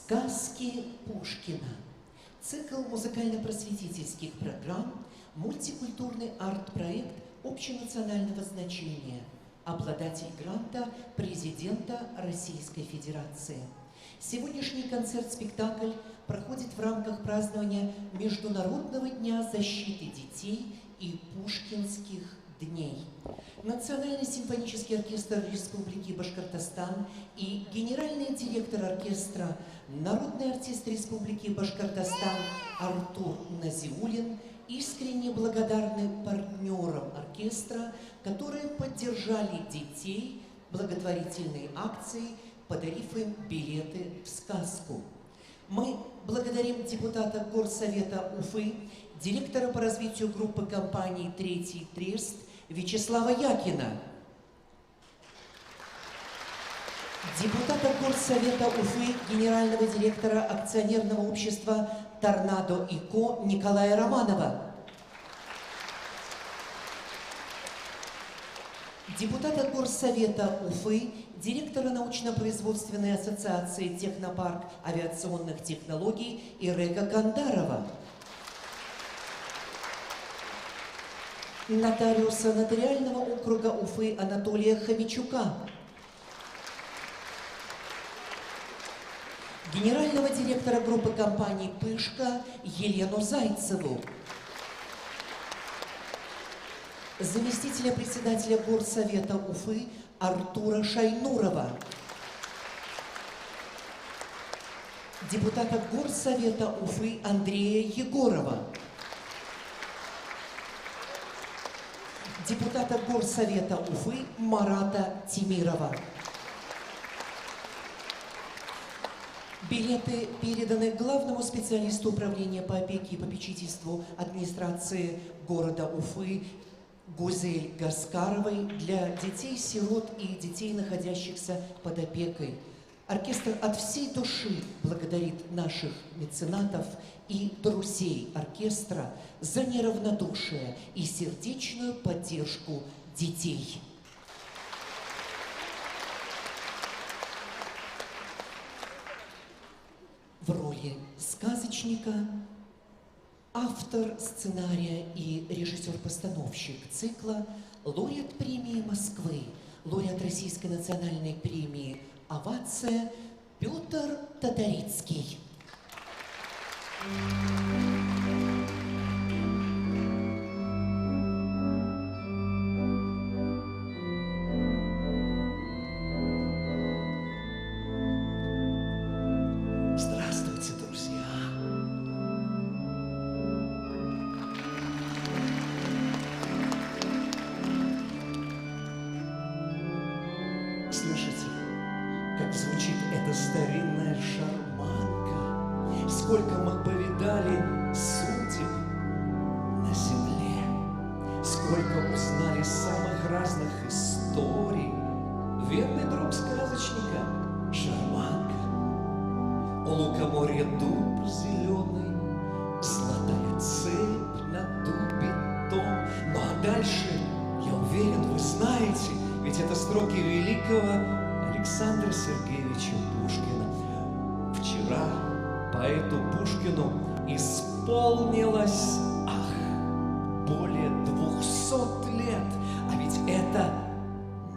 Сказки Пушкина. Цикл музыкально-просветительских программ, мультикультурный арт-проект общенационального значения, обладатель гранта президента Российской Федерации. Сегодняшний концерт-спектакль проходит в рамках празднования Международного дня защиты детей и Пушкинских дней. Национальный симфонический оркестр Республики Башкортостан и генеральный директор оркестра, народный артист Республики Башкортостан Артур Назиуллин искренне благодарны партнерам оркестра, которые поддержали детей благотворительной акцией, подарив им билеты в сказку. Мы благодарим депутата Горсовета Уфы, директора по развитию группы компаний «Третий Трест» Вячеслава Якина, депутата Горсовета Уфы, генерального директора акционерного общества «Торнадо и Ко» Николая Романова, депутата Горсовета Уфы, директора научно-производственной ассоциации «Технопарк авиационных технологий» Ирека Кандарова, нотариуса нотариального округа Уфы Анатолия Хомячука, генерального директора группы компаний «Пышка» Елену Зайцеву, заместителя председателя Горсовета Уфы Артура Шайнурова, депутата Горсовета Уфы Андрея Егорова, депутата Горсовета Уфы Марата Тимирова. Билеты переданы главному специалисту управления по опеке и попечительству администрации города Уфы Гузель Гаскаровой для детей-сирот и детей, находящихся под опекой. Оркестр от всей души благодарит наших меценатов и друзей оркестра за неравнодушие и сердечную поддержку детей. В роли сказочника автор сценария и режиссер-постановщик цикла, лауреат премии Москвы, лауреат Российской национальной премии «Овация» Петр Таторицкий. Здравствуйте, друзья! Слышите, как звучит эта старинная шарманка? Сколько мы повидали судеб на земле, сколько узнали самых разных историй. Верный друг сказочника — шарманка. У лукоморья дуб зеленый, золотая цепь на дубе том. Ну а дальше, я уверен, вы знаете, ведь это строки великого Александра Сергеевича Пушкина. Вчера поэту Пушкину исполнилось, более 200 лет. А ведь это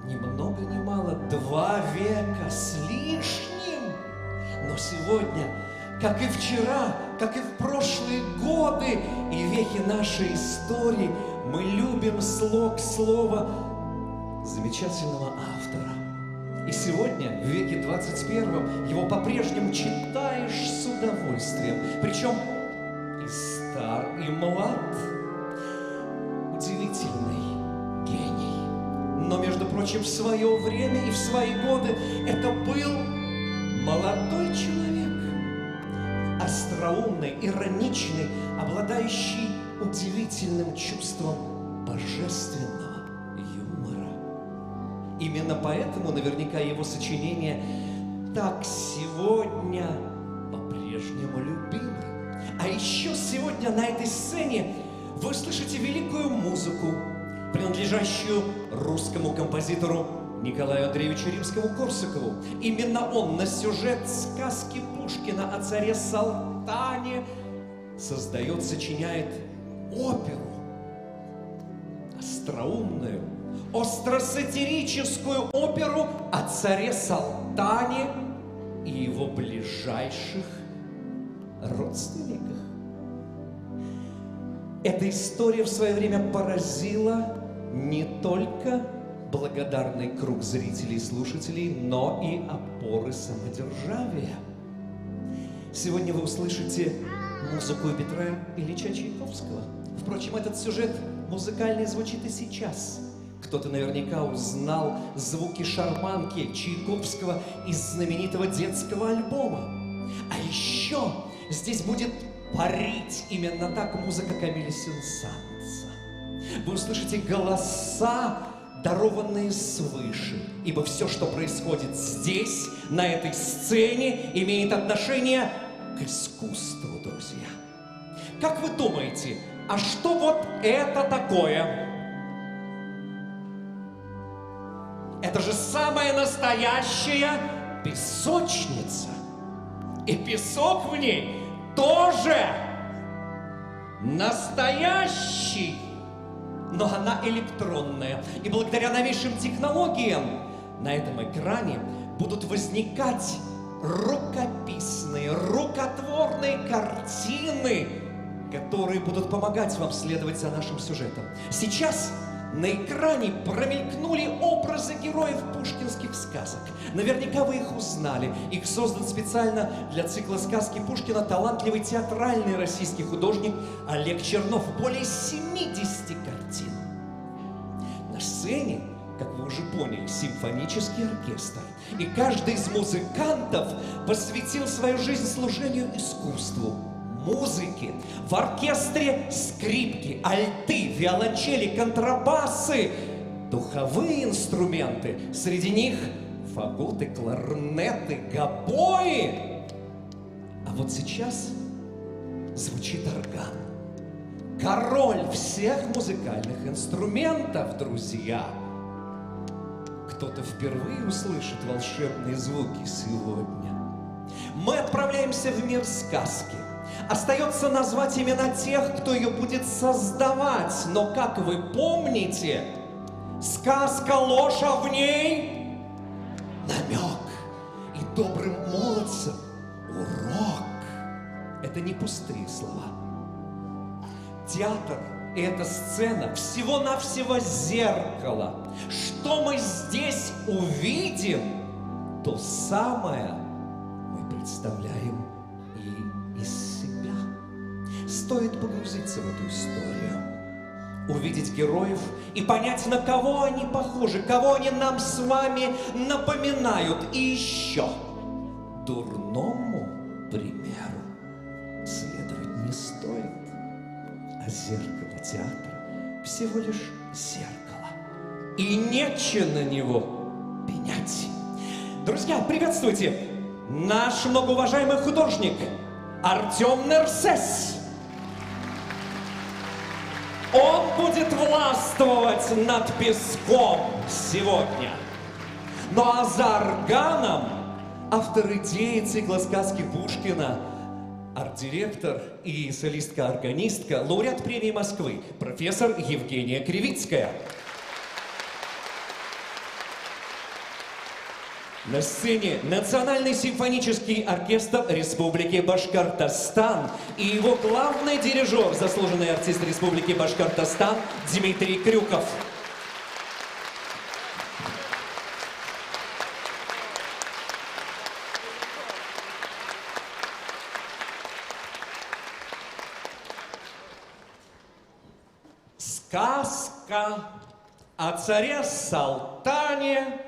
ни много ни мало 2 века с лишним. Но сегодня, как и вчера, как и в прошлые годы и веки нашей истории, мы любим слог слова замечательного автора. И сегодня, в веке 21, его по-прежнему читаешь с удовольствием. Причем и стар, и млад. Удивительный гений. Но, между прочим, в свое время и в свои годы это был молодой человек. Остроумный, ироничный, обладающий удивительным чувством божественного юмора. Именно поэтому наверняка его сочинения так сегодня по-прежнему любимы. А еще сегодня на этой сцене вы слышите великую музыку, принадлежащую русскому композитору Николаю Андреевичу Римскому-Корсакову. Именно он на сюжет сказки Пушкина о царе Салтане создает, сочиняет оперу. Остроумную, остросатирическую оперу о царе Салтане и его ближайших родственниках. Эта история в свое время поразила не только благодарный круг зрителей и слушателей, но и опоры самодержавия. Сегодня вы услышите музыку Петра Ильича Чайковского. Впрочем, этот сюжет музыкальный звучит и сейчас. Кто-то наверняка узнал звуки шарманки Чайковского из знаменитого детского альбома. А еще здесь будет парить именно так музыка Камиля Сен-Санса. Вы услышите голоса, дарованные свыше, ибо все, что происходит здесь, на этой сцене, имеет отношение к искусству, друзья. Как вы думаете, а что вот это такое? Это же самая настоящая песочница. И песок в ней тоже настоящий. Но она электронная. И благодаря новейшим технологиям на этом экране будут возникать рукописные, рукотворные картины, которые будут помогать вам следовать за нашим сюжетом. Сейчас на экране промелькнули образы героев пушкинских сказок. Наверняка вы их узнали. Их создан специально для цикла сказки Пушкина талантливый театральный российский художник Олег Чернов. Более 70 картин. На сцене, как вы уже поняли, симфонический оркестр. И каждый из музыкантов посвятил свою жизнь служению искусству, музыке. В оркестре скрипки, альты, виолончели, контрабасы, духовые инструменты. Среди них фаготы, кларнеты, гобои. А вот сейчас звучит орган. Король всех музыкальных инструментов, друзья. Кто-то впервые услышит волшебные звуки сегодня. Мы отправляемся в мир сказки. Остается назвать имена тех, кто ее будет создавать. Но, как вы помните, сказка ложь, а в ней намек. И добрым молодцам урок. Это не пустые слова. Театр и эта сцена всего-навсего зеркало. Что мы здесь увидим, то самое мы представляем и из себя. Стоит погрузиться в эту историю, увидеть героев и понять, на кого они похожи, кого они нам с вами напоминают. И еще дурному примеру следовать не стоит. А зеркало театра всего лишь зеркало. И нечего на него пенять. Друзья, приветствуйте! Наш многоуважаемый художник Артем Нерсес. Он будет властвовать над песком сегодня. Ну а за органом автор идеи цикла сказки Пушкина, арт-директор и солистка-органистка, лауреат премии Москвы, профессор Евгения Кривицкая. На сцене Национальный симфонический оркестр Республики Башкортостан и его главный дирижер, заслуженный артист Республики Башкортостан Дмитрий Крюков. Сказка о царе Салтане,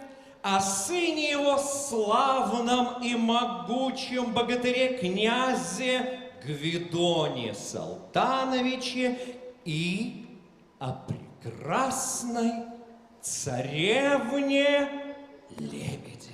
о сыне его славном и могучем богатыре князе Гвидоне Салтановиче и о прекрасной царевне Лебеди.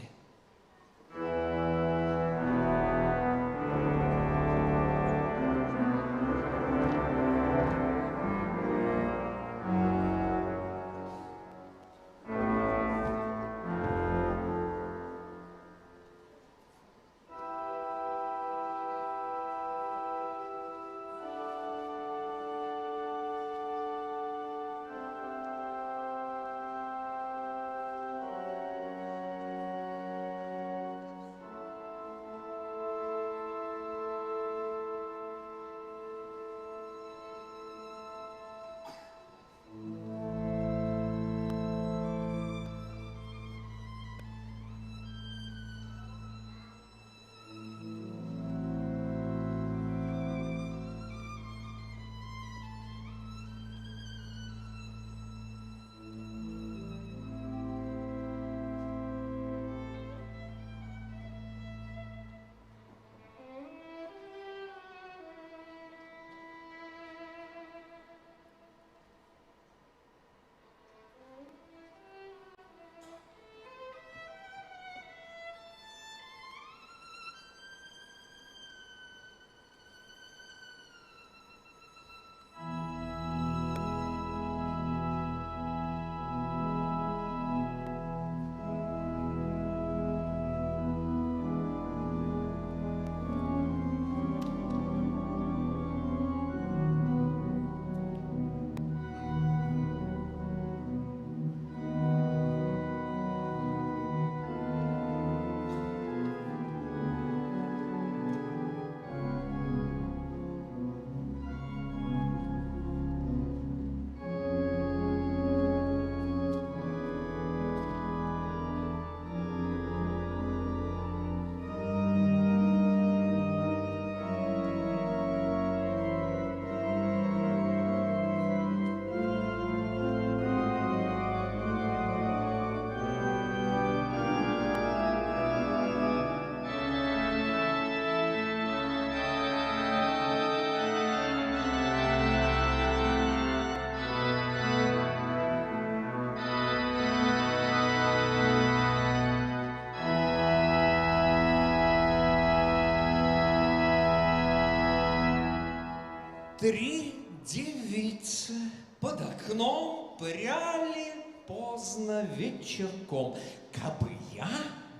3 девицы под окном пряли поздно вечерком. Кабы я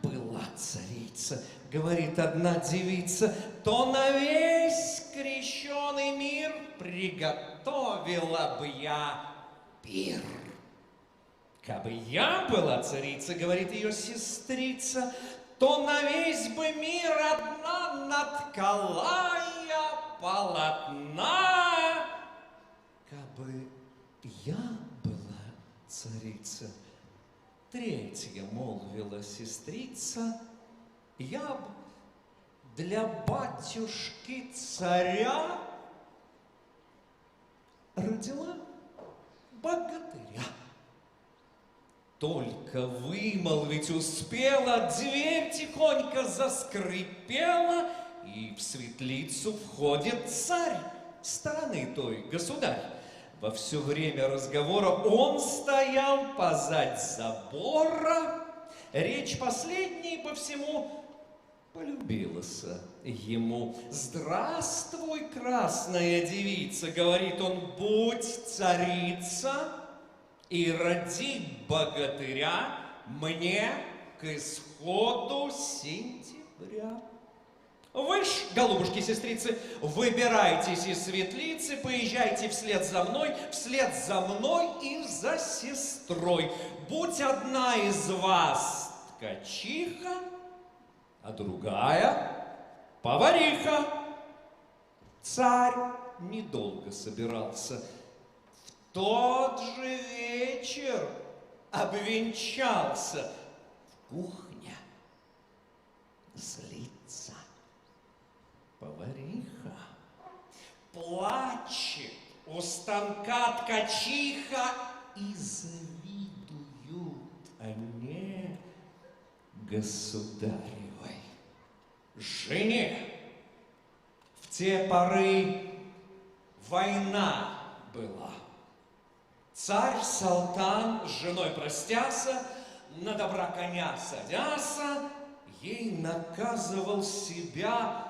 была царица, говорит одна девица, то на весь крещеный мир приготовила бы я пир. Кабы я была царица, говорит ее сестрица, то на весь бы мир одна наткала я полотна. Кабы я была царица, третья молвила сестрица, я б для батюшки царя родила богатыря. Только вымолвить успела, дверь тихонько заскрипела, и в светлицу входит царь стороны той, государь. Во все время разговора он стоял позадь забора. Речь последней по всему полюбилась ему. «Здравствуй, красная девица, — говорит он, — будь царица и роди богатыря мне к исходу сентября». Вы ж, голубушки-сестрицы, выбирайтесь из светлицы, поезжайте вслед за мной и за сестрой. Будь одна из вас ткачиха, а другая повариха. Царь недолго собирался. В тот же вечер обвенчался. В кухне злится повариха, плачет у станка ткачиха, и завидуют они государевой жене. В те поры война была. Царь-салтан с женой простяся, на добра коня садяся, ей наказывал себя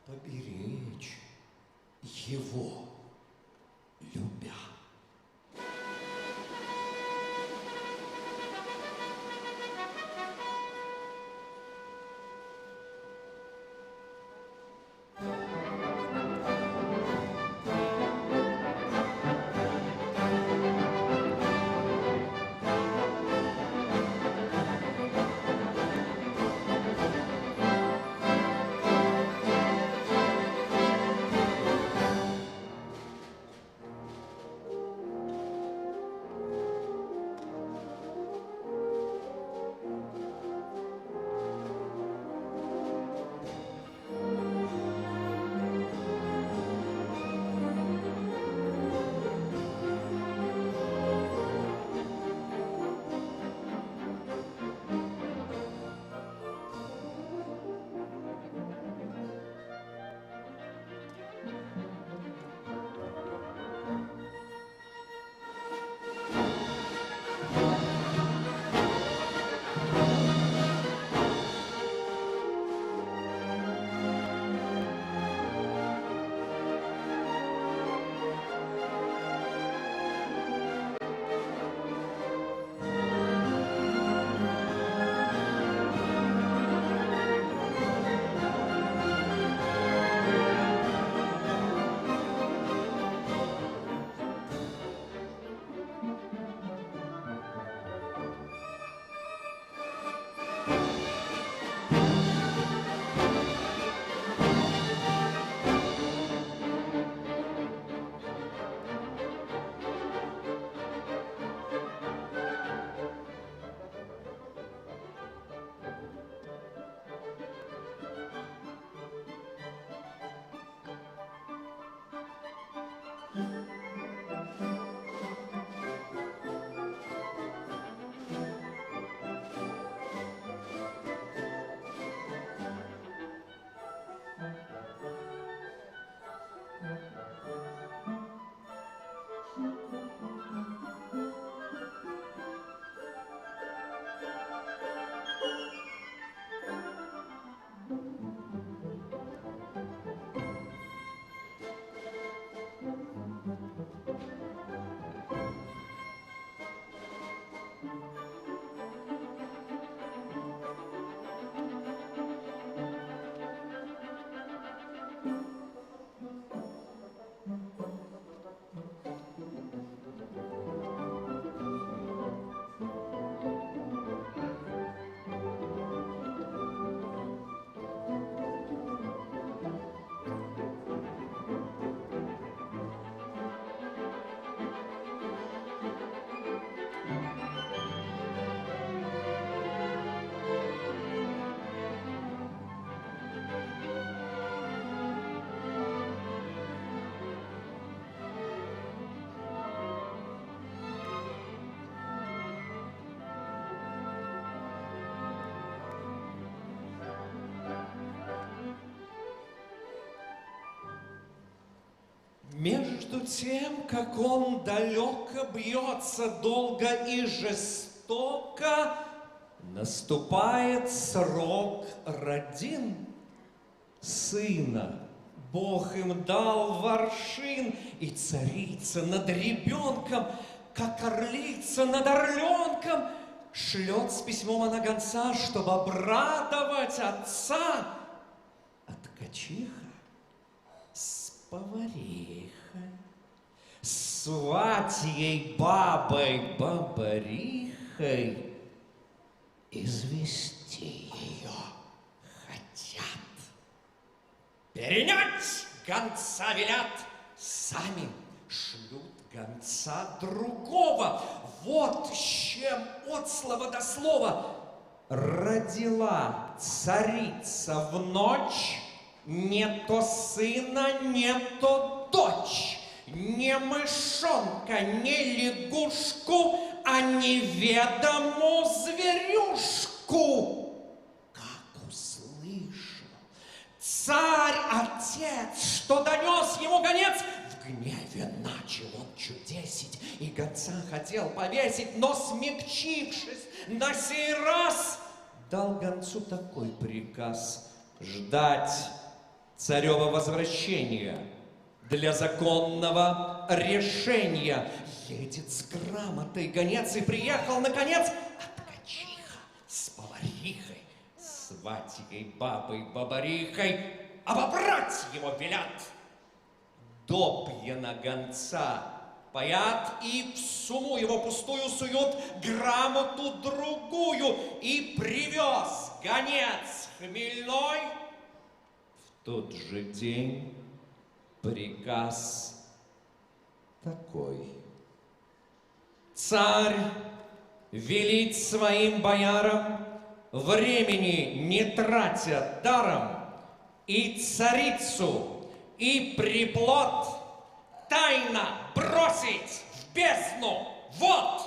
поберечь, его любя. Между тем, как он далеко бьется, долго и жестоко, наступает срок родин. Сына Бог им дал в аршин, и царица над ребенком, как орлица над орленком, шлет с письмом она гонца, чтобы обрадовать отца. А ткачиха с поварихой, сватьей бабой бабарихой извести ее хотят. Перенять гонца велят, сами шлют гонца другого. Вот с чем от слова до слова. Родила царица в ночь не то сына, не то дочь, не мышонка, не лягушку, а неведому зверюшку. Царь-отец, что донес ему гонец, в гневе начал он чудесить, и гонца хотел повесить, но, смягчившись на сей раз, дал гонцу такой приказ: ждать царева возвращения для законного решения. Едет с грамотой гонец, и приехал, наконец, а ткачиха с поварихой, сватьей бабой бабарихой обобрать его велят. Допья на гонца паят, и в сумму его пустую суют грамоту другую, и привез гонец хмельной в тот же день приказ такой: царь велит своим боярам, времени не тратя даром, и царицу, и приплод тайно бросить в бездну. Вот!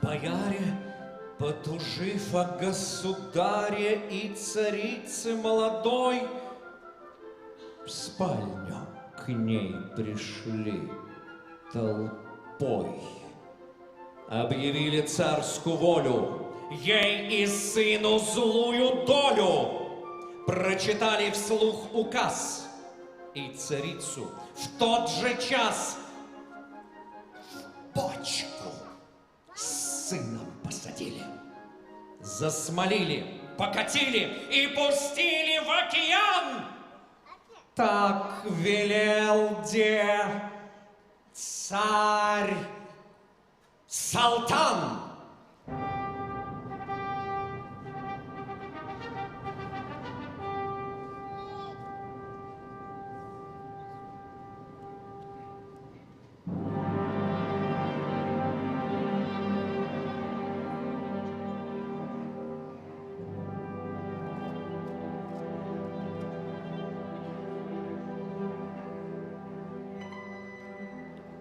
Бояре, потужив о государе и царице молодой, в спальню к ней пришли толпой. Объявили царскую волю, ей и сыну злую долю. Прочитали вслух указ, и царицу в тот же час в бочку с сыном посадили. Засмолили, покатили и пустили в океан. Так велел де царь Салтан.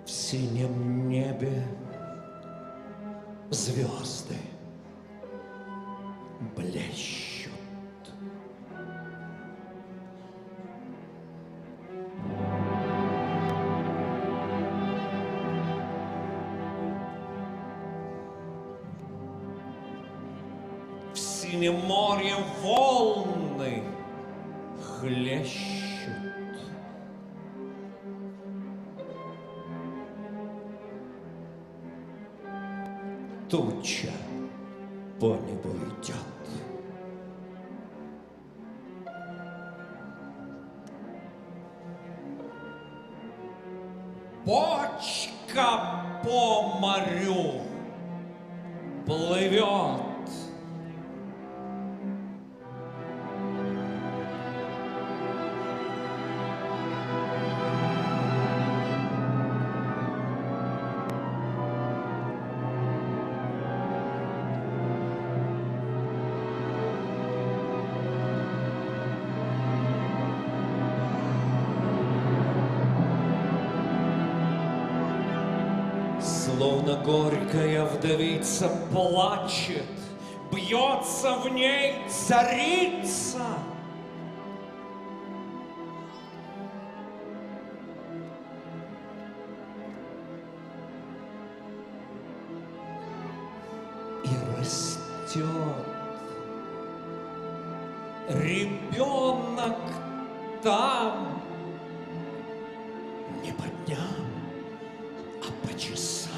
В синем небе звезды блещут. В синем море волны хлещут. Туча по небу идет. Бочка по морю плывет. Словно горькая вдовица плачет, бьется в ней царица. И растет ребенок там не по дням, а по часам.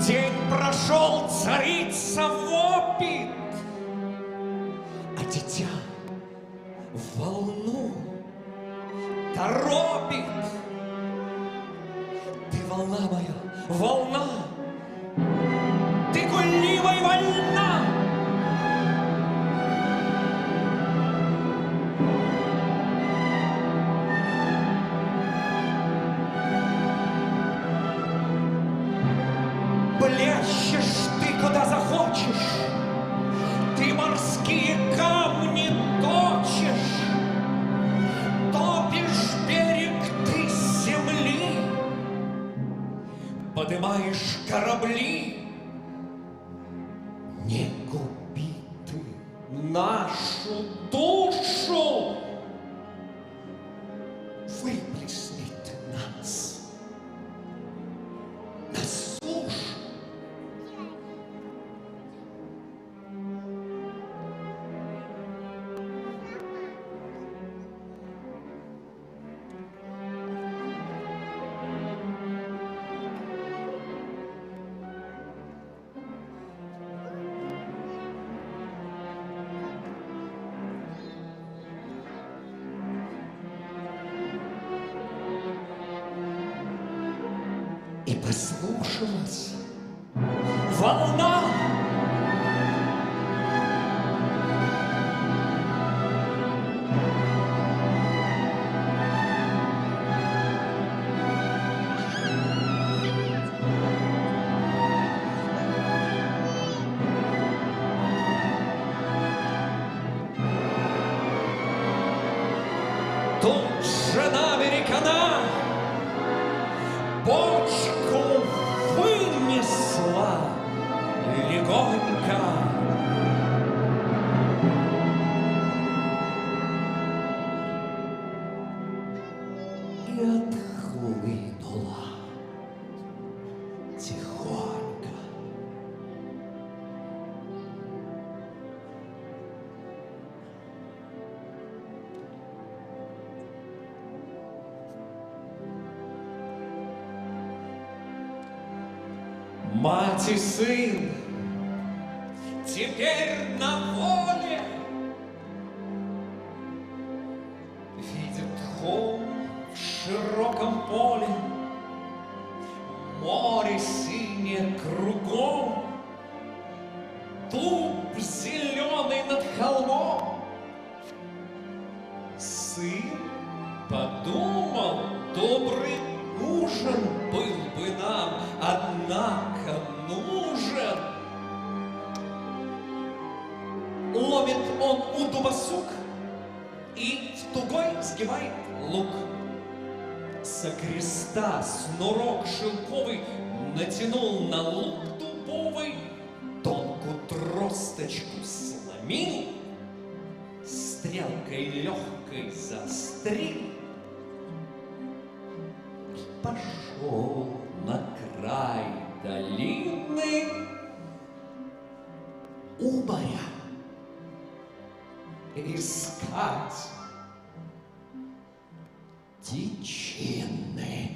День прошел, царица вопит, а дитя в волну торопит. Ты волна моя, волна, ты гульливой вольна. Блещешь ты куда захочешь, ты морские камни точишь, топишь берег ты земли, подымаешь корабли. Не губи ты нашу душу, выплесни ты нас на сушу. И послушалась волна. Тут же на берега бочку вынесла легонько. Мать и сын теперь на воле видят холм в широком поле, море синее кругом, дуб зеленый над холмом. Сын подумал, добрый ужин был бы нам, однако нужен. Ловит он у дуба сук и в тугой сгибает лук. Со креста снурок шелковый натянул на лук дубовый, тонкую тросточку сломил, стрелкой легкой застрил и пошел на край долины уборя искать дичины.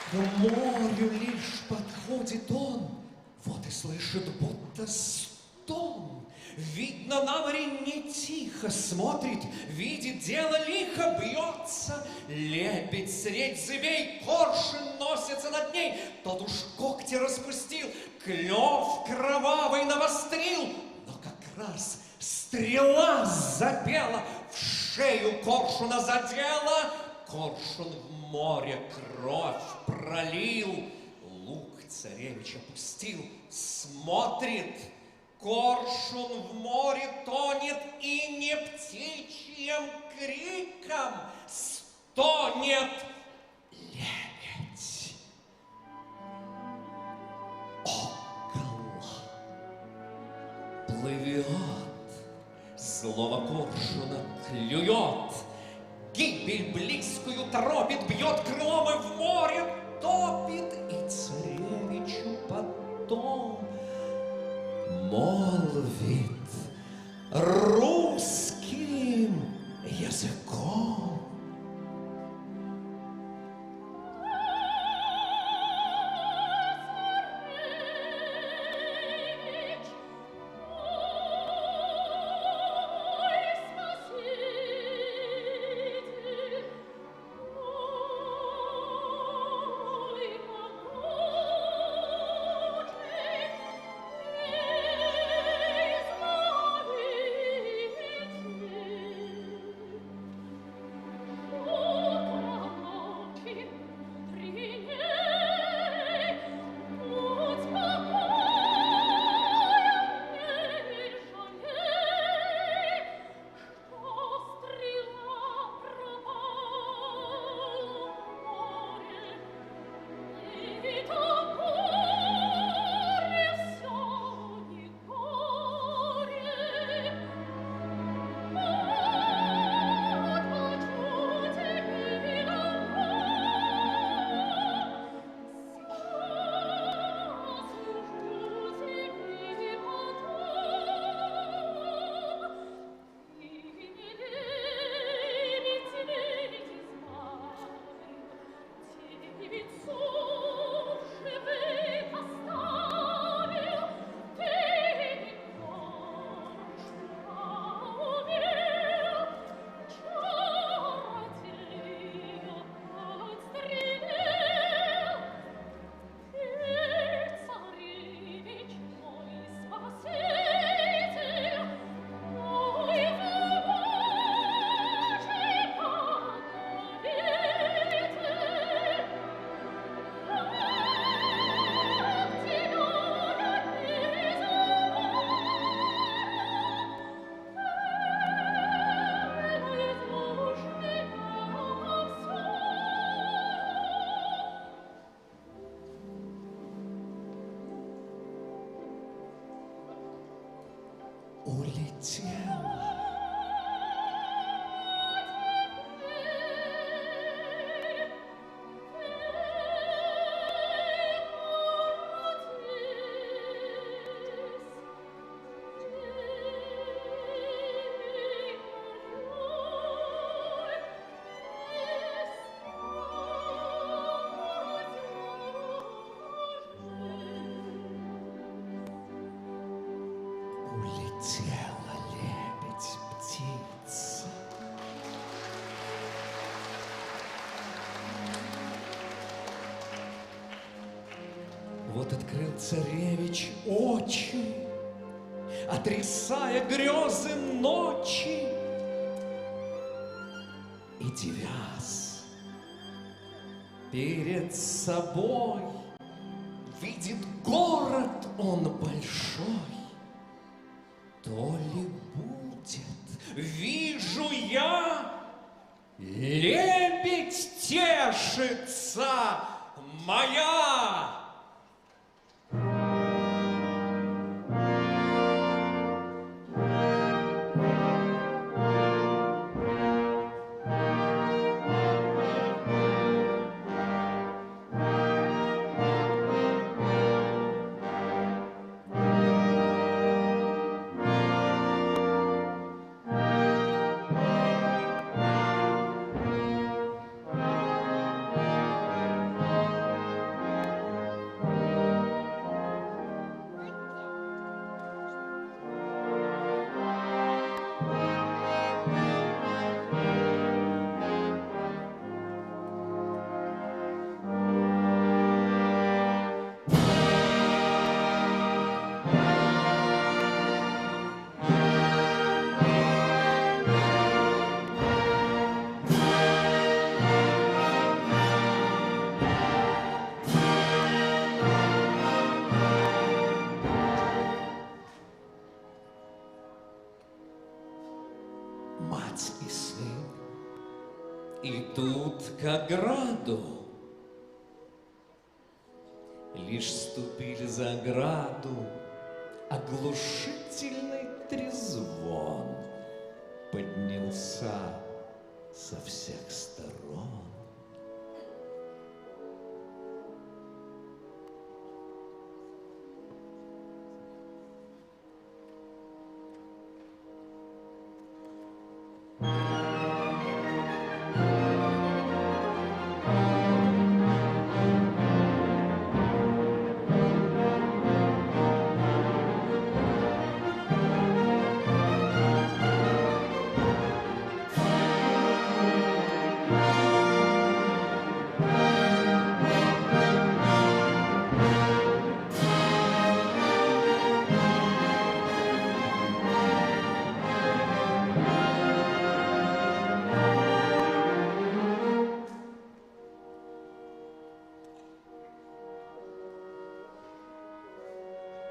К морю лишь подходит он, вот и слышит будто стон. Видно, на море не тихо смотрит, видит, дело лихо бьется. Лебедь средь зыбей, коршун носится над ней. Тот уж когти распустил, клев кровавый навострил. Но как раз стрела запела, в шею коршуна задела. Коршун в море кровь пролил, лук царевич опустил, смотрит. Коршун в море тонет, и не птичьим криком стонет лебедь. Около плывет, злого коршуна клюет, гибель близкую торопит, бьет крылом и в море топит, и царевичу потом молвит русским языком. Улетела. Улетела лебедь-птица. Вот открыл царевич очи, отрисая грезы ночи, и девяз перед собой видит город он большой. То ли будет, вижу я, лебедь тешится моя. мать и сын идут к ограду. Лишь ступили за ограду, оглушительный трезвон поднялся со всех сторон.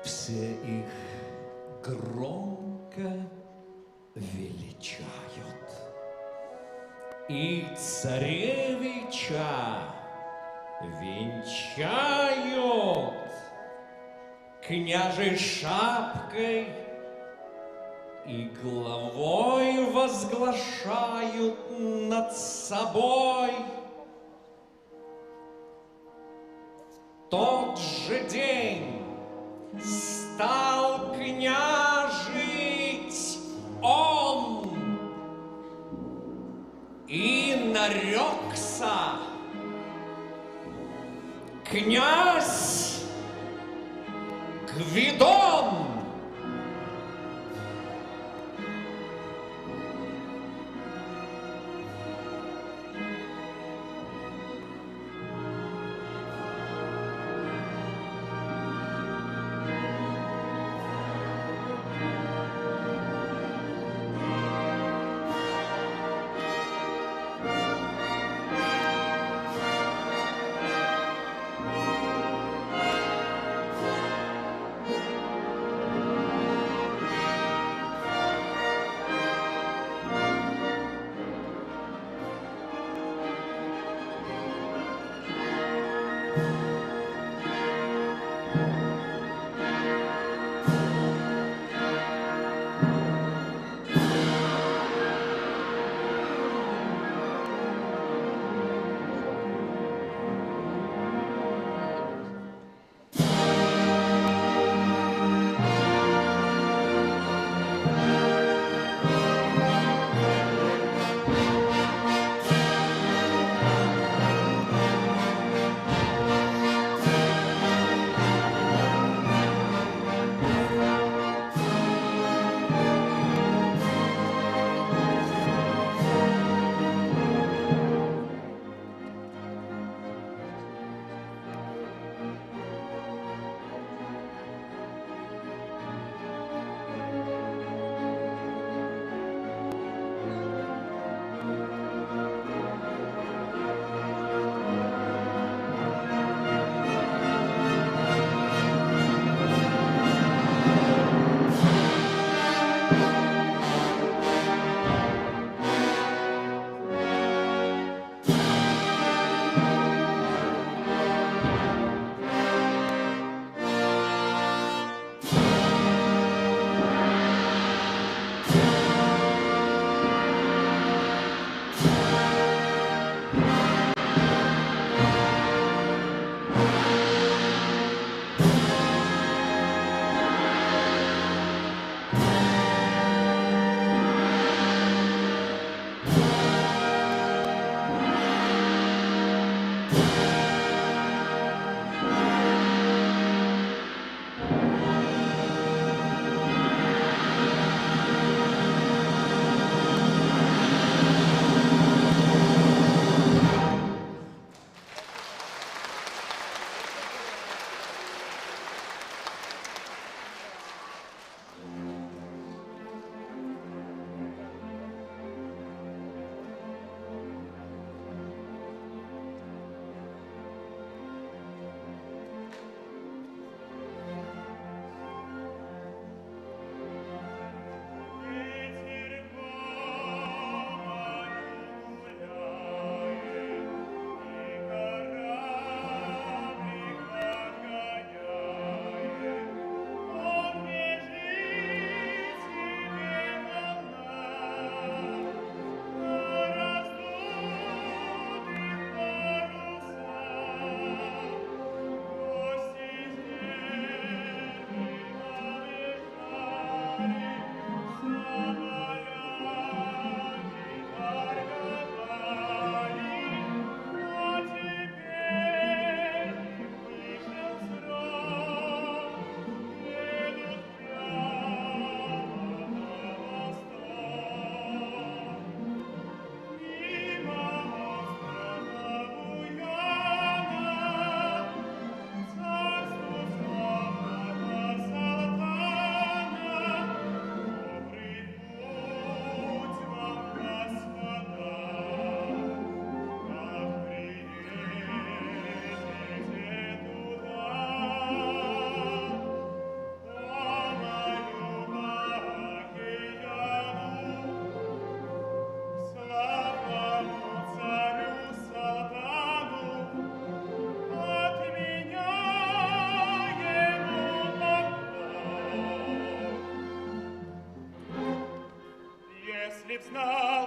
Все их громко величают, и царевича венчают княжей шапкой и главой возглашают над собой. Тот же день стал княжить он и нарекся князь Гвидон.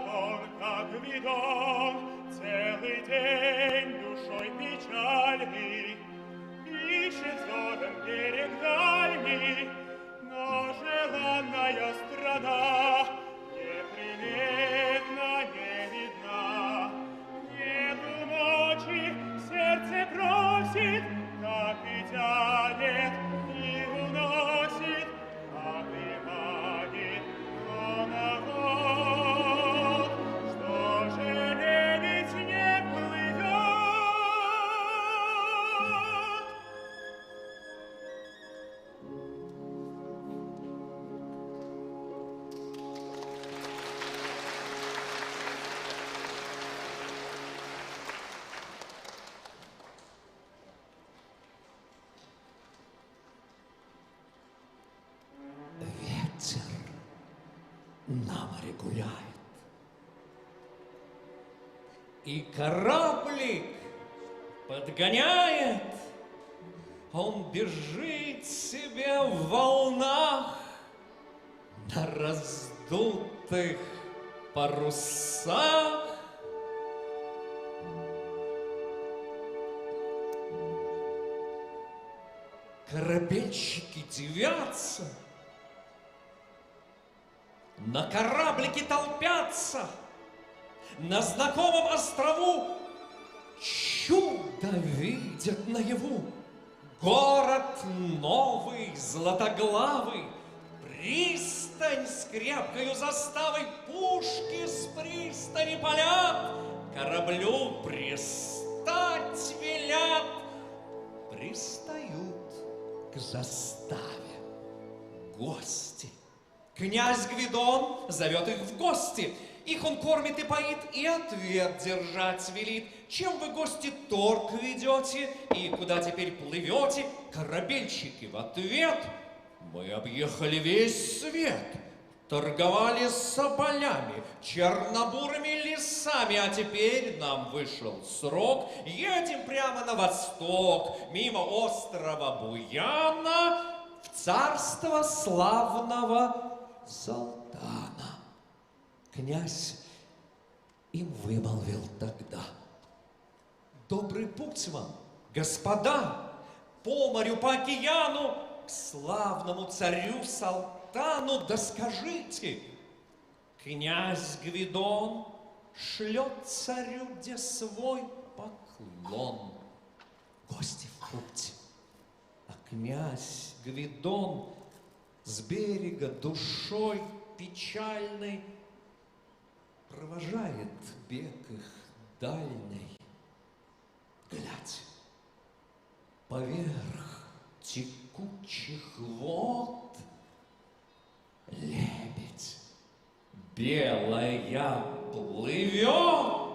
он, как Гвидон, целый день душой печальный, ищет взором берег дальний, но желанная страна неприметна, не видна. Нету ночи, сердце просит, так и тянет, и уносит, как и манит, но на год, что же лебедь не плывет. Ветер на море гуляет, и кораблик подгоняет. Он бежит себе в волнах на раздутых парусах. Корабельщики дивятся, на кораблике толпятся, на знакомом острову чудо видят наяву. Город новый, златоглавый, пристань с крепкою заставой, пушки с пристани палят, кораблю пристать велят. Пристают к заставе гости. Князь Гвидон зовет их в гости. Их он кормит и поит, и ответ держать велит. Чем вы, гости, торг ведете, и куда теперь плывете? Корабельщики в ответ: мы объехали весь свет, торговали с соболями, чернобурыми лесами, а теперь нам вышел срок, едем прямо на восток, мимо острова Буяна, в царство славного Салтана. Князь им вымолвил тогда: добрый путь вам, господа, по морю, по океану, к славному царю Салтану. Да скажите, князь Гвидон шлет царю где свой поклон. Гости в путь, а князь Гвидон с берега душой печальной провожает бег их дальний. Глядь, поверх текучих вод лебедь белая плывет.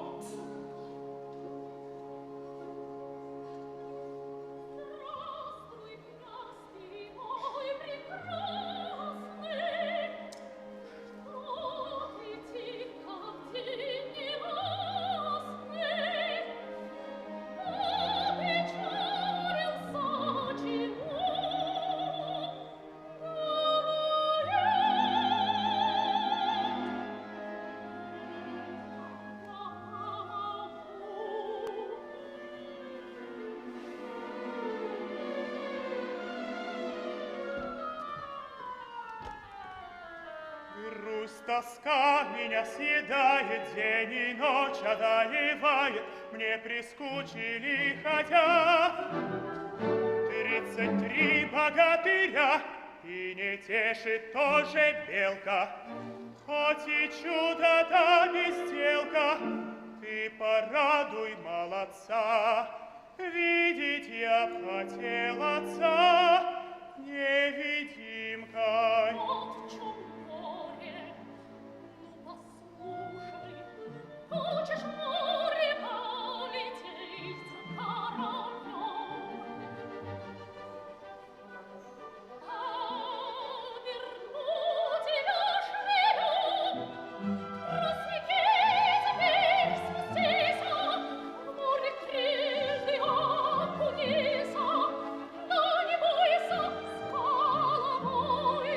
Тоска меня съедает, день и ночь одолевает, мне прискучили хотя 33 богатыря, и не тешит тоже белка. Хоть и чудо да безделка, ты порадуй молодца. Видеть я б хотел отца невидимкой. Вот в чем горе, ну послушай, хочешь в море полететь за кораблем, а верну тебя швею, просвети теперь спустися, в море трижды окунися, да не бойся с головой.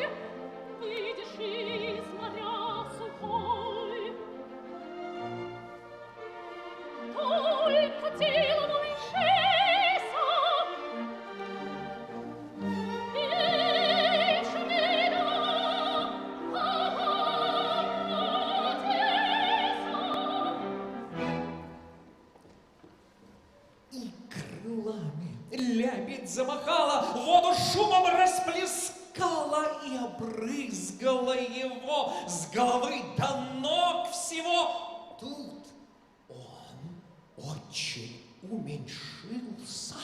Лебедь замахала, воду шумом расплескала и обрызгала его с головы до ног всего. Тут он очень уменьшился.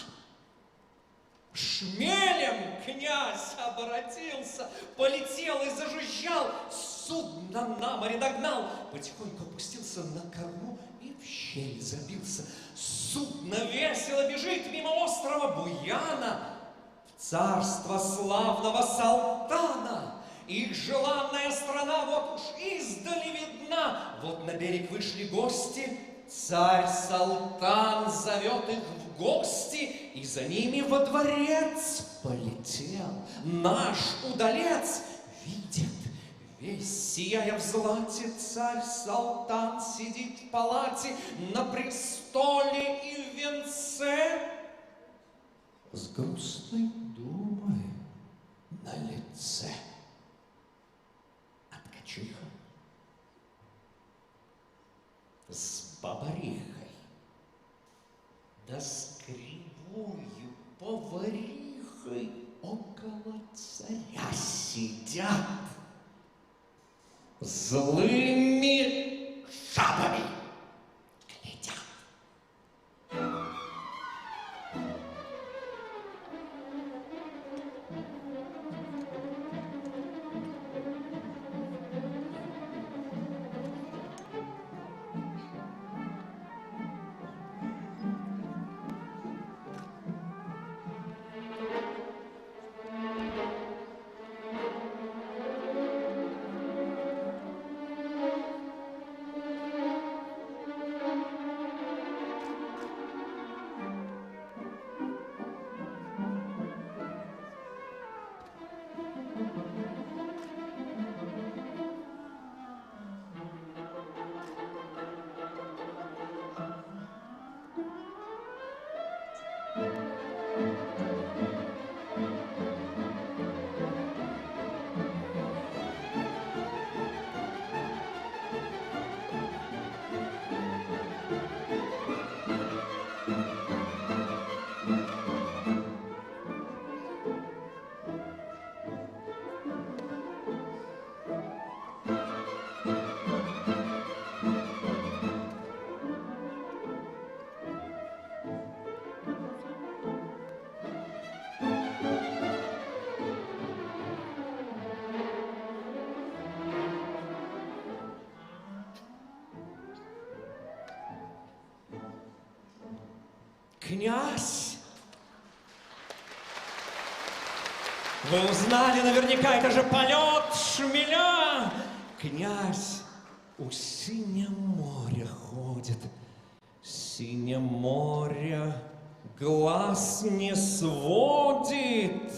Шмелем князь обратился, полетел и зажужжал, судно на море догнал, потихоньку опустился на корму и в щель забился. Судно весело бежит мимо острова Буяна в царство славного Салтана. Их желанная страна вот уж издали видна. Вот на берег вышли гости, царь Салтан зовет их в гости, и за ними во дворец полетел наш удалец. Видит, весь сияя в злате, царь Салтан сидит в палате на престоле и в венце с грустной думой на лице. А ткачиха с бабарихой да с кривою поварихой около царя сидят злыми жабами глядят. Князь! Вы узнали наверняка, это же полет шмеля! Князь у синего моря ходит, синее море глаз не сводит.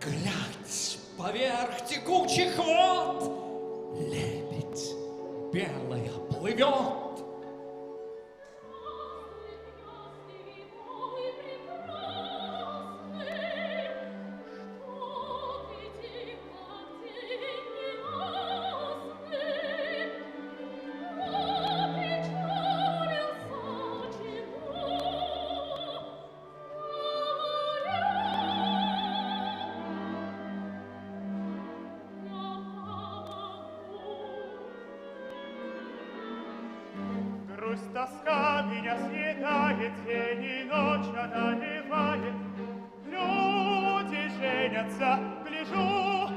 Глядь, поверх текучих вод лебедь, белая плывет. Грусть, тоска меня съедает, день и ночь одолевает. Люди женятся, гляжу,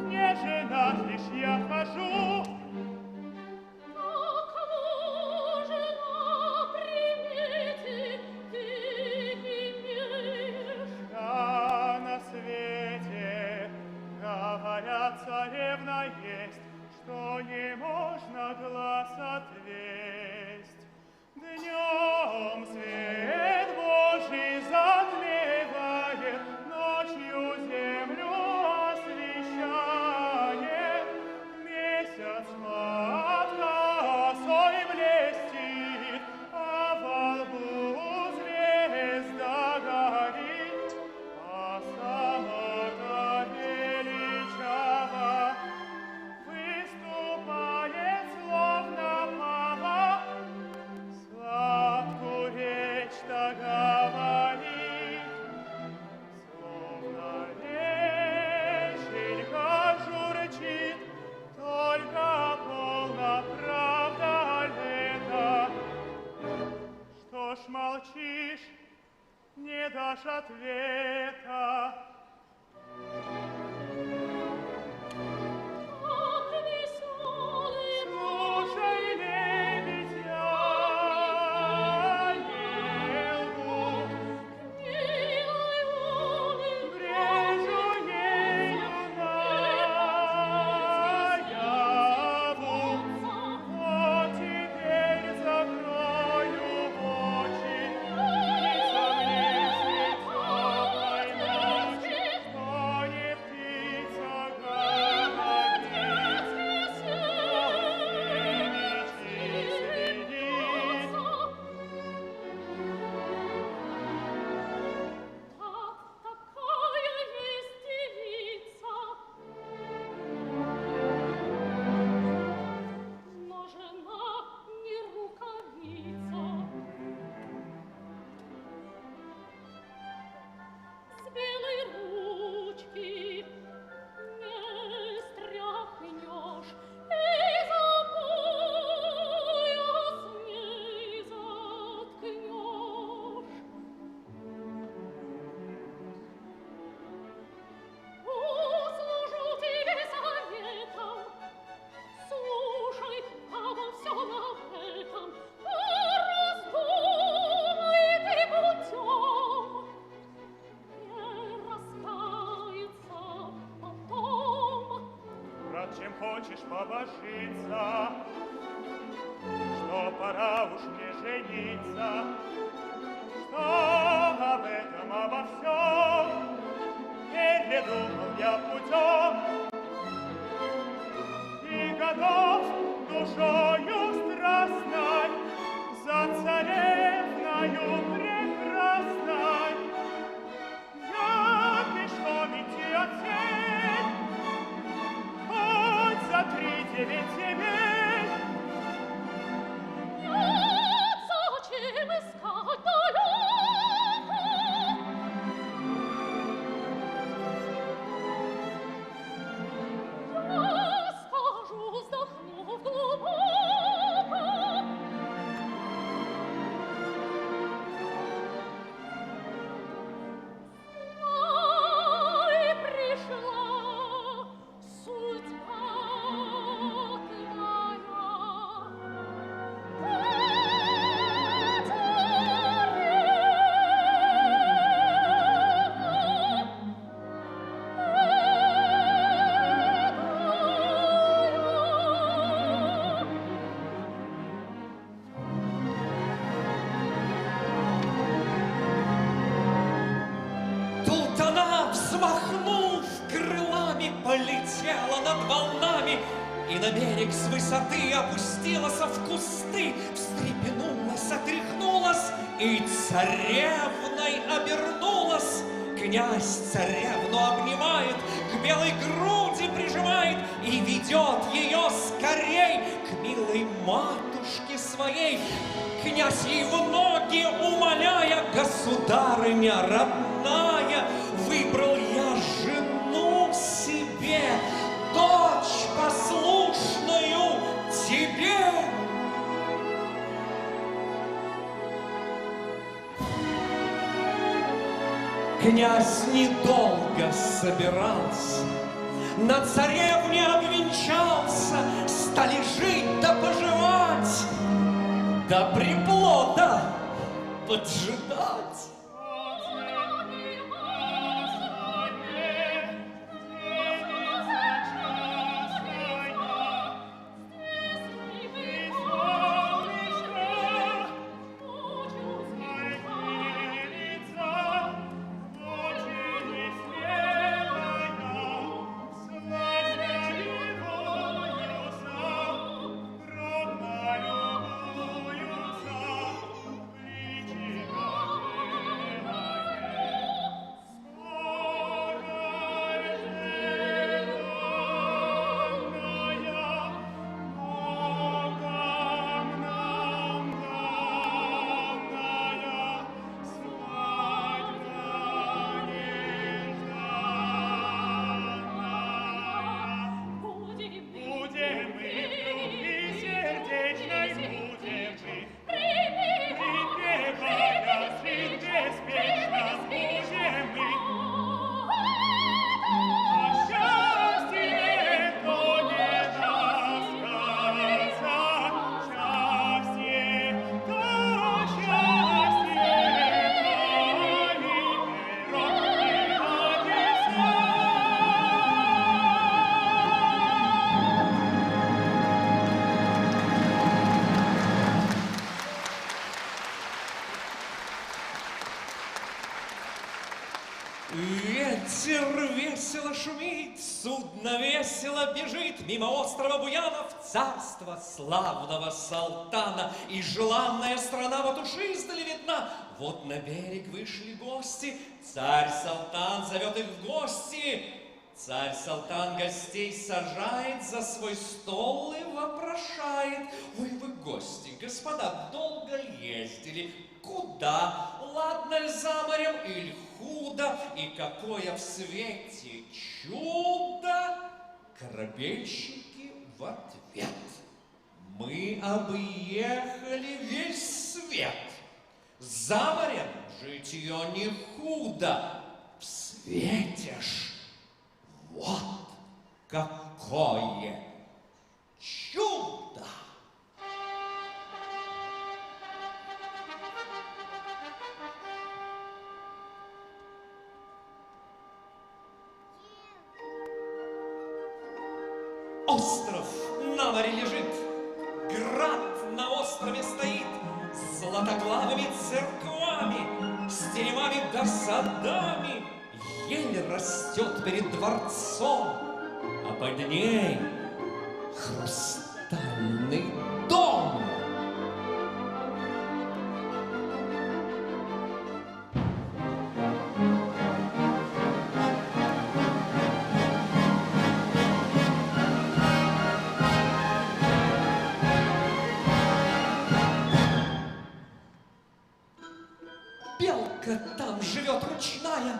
не женат лишь я хожу. А кому же на примете ты имеешь? Да на свете, говорят, царевна есть, что не можно глаз отвесть. Днем свет Божий затлевает, ночью землю освещает. Месяц над косой блестит, а во лбу звезда горит, а сама-то величава выступает словно пава, сладкую речь-то говорит, словно реченька журчит, только полна правда ли это? Что ж молчишь, не дашь ответа? Как веселый Слушай, лебедя, елку, милой волей брежу ею наяву. Вот теперь закрою очи, и сомнись теплой ночи, что не птица говорит. такая есть девица, но жена не рукавица. С белой ручки не стряхнешь, и за пояс не заткнешь. Услужу тебе советом, слушай обо всем об этом, раздумай ты путем, не раскается потом. Брат, чем хочешь побожиться, что пора уж мне жениться, что об этом, обо всем передумал я путем и готов душою страстной за царевною прекрасной. Я пешком идти от сеть, хоть за 3-9 земель. Нет, зачем искать далеко? И на берег с высоты опустилась в кусты, встрепенулась, отряхнулась и царевной обернулась. Князь царевну обнимает, к белой груди прижимает и ведет ее скорей к милой матушке своей. Князь ей в ноги умоляя: государыня родная, выбрал я жену себе, дочь послушную тебе. Князь недолго собирался, на царевне обвенчался, стали жить да поживать, да приплода поджидать. Ветер весело шумит, судно весело бежит мимо острова Буянов, царство славного Салтана. И желанная страна вот уж издали видна. Вот на берег вышли гости, царь Салтан зовет их в гости. Царь Салтан гостей сажает за свой стол и вопрошает: ой, вы гости, господа, долго ездили? Куда? Ладно ли за морем или худо? И какое в свете чудо? Корабельщики в ответ: мы объехали весь свет. За морем житье не худо, в свете ж вот какое чудо! Остров на море лежит, град на острове стоит, с златоглавыми церквами, с теремами да садами. Ель растет перед дворцом, а под ней хрустальный дом. Белка там живет ручная,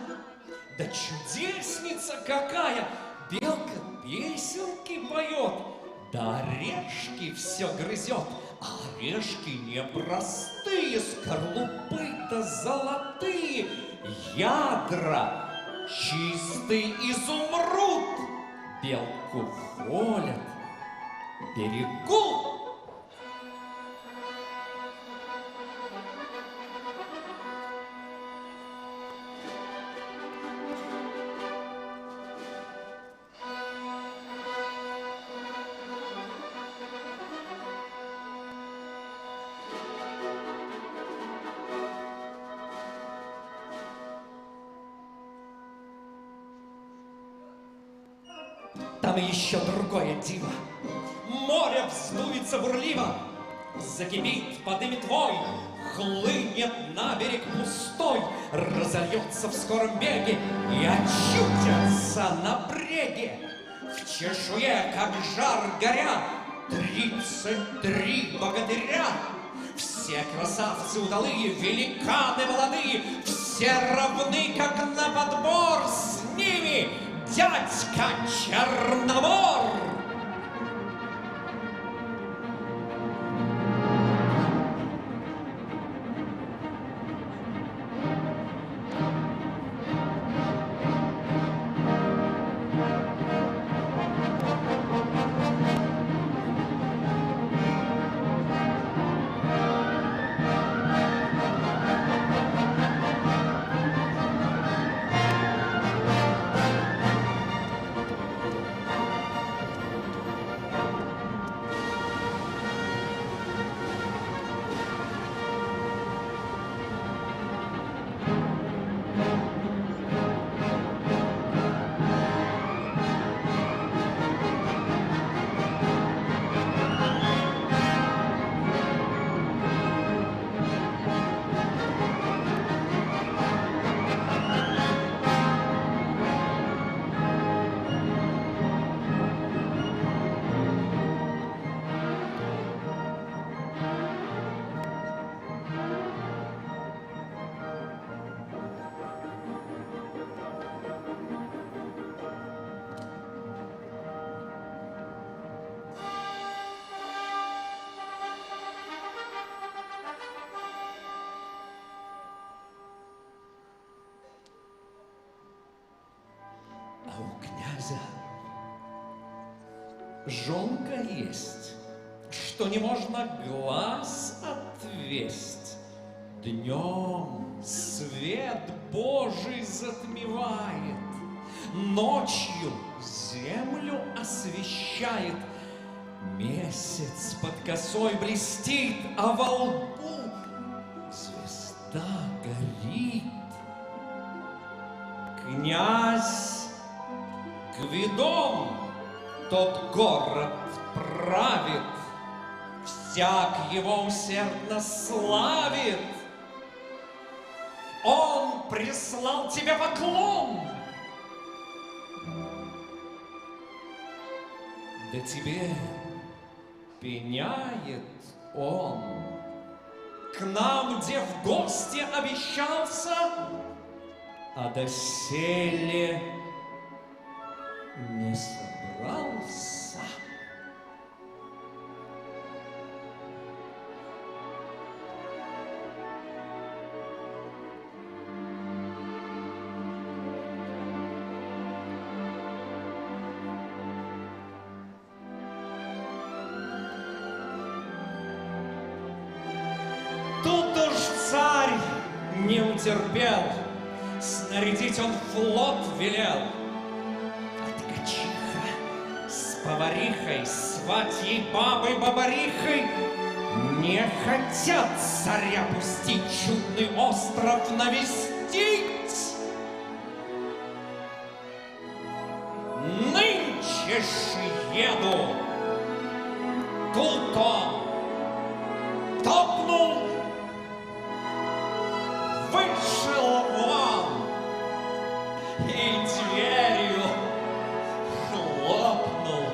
да чудесница какая! Белка песенки поет, да орешки все грызет. А орешки непростые, скорлупы-то золотые, ядра чистый изумруд. Белку холят, берегут. Там там еще другое диво. Море вздуется бурливо, закипит, подымет вой, хлынет на берег пустой, разольется в скором беге и очутится на бреге. В чешуе, как жар горя, 33 богатыря. Все красавцы удалые, великаны молодые, все равны, как на подбор, с ними дядька Черномор. А у князя жонка есть, что не можно глаз отвесть. Днем свет Божий затмевает, ночью землю освещает. Месяц под косой блестит, а во лбу звезда горит. Князь Гвидон тот город правит, всяк его усердно славит. Он прислал тебе поклон, да тебе пеняет он. К нам, где в гости обещался, а доселе не собрался. Тут уж царь не утерпел, снарядить он флот велел. А ткачиха с поварихой, сватьей бабой бабарихой не хотят царя пустить, чудный остров навестить. Нынче ж еду. Тут он топнул, вышел вон и дверью хлопнул.